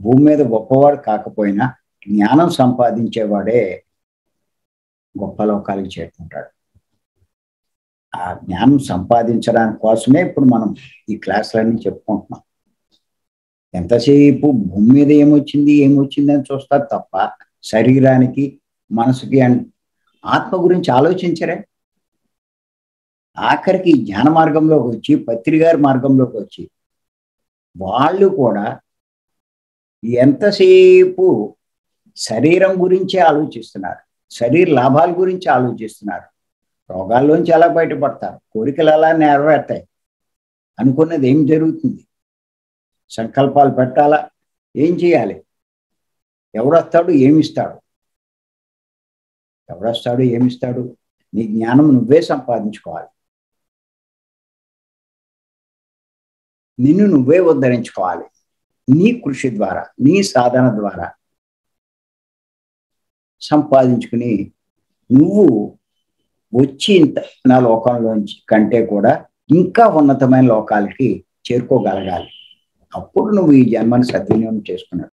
భూమి మీద గొప్పవాడు కాకపోయినా జ్ఞానం సంపాదించేవాడే గొప్ప లోకాలకు చేరుకుంటాడు. ఆ జ్ఞానం సంపాదించడానికి కోసమే ఇప్పుడు మనం ఈ క్లాసులన్నీ చెప్పుకుంటున్నాం. ఎంతసేపు భూమి మీద ఏమొచ్చింది అని చూస్తారు తప్ప శరీరానికి మనసుకి ఆత్మ గురించి ఆలోచించరే. ఆఖరికి జ్ఞాన మార్గంలోకి వచ్చి పత్రిగారి మార్గంలోకి వచ్చి వాళ్ళు కూడా ఎంతసేపు శరీరం గురించే ఆలోచిస్తున్నారు, శరీర లాభాల గురించి ఆలోచిస్తున్నారు. రోగాల్లోంచి ఎలా బయటపడతారు, కోరికలు ఎలా నెరవేరుతాయి, అనుకున్నది ఏం జరుగుతుంది, సంకల్పాలు పెట్టాలా, ఏం చేయాలి, ఎవడొస్తాడు ఏమిస్తాడు, నీ జ్ఞానం నువ్వే సంపాదించుకోవాలి, నిన్ను నువ్వే ఉద్ధరించుకోవాలి. నీ కృషి ద్వారా, నీ సాధన ద్వారా సంపాదించుకుని నువ్వు వచ్చి నా లోకంలోంచి కంటే కూడా ఇంకా ఉన్నతమైన లోకాలకి చేరుకోగలగాలి. అప్పుడు నువ్వు ఈ జన్మను సద్వినియోగం చేసుకున్నావు.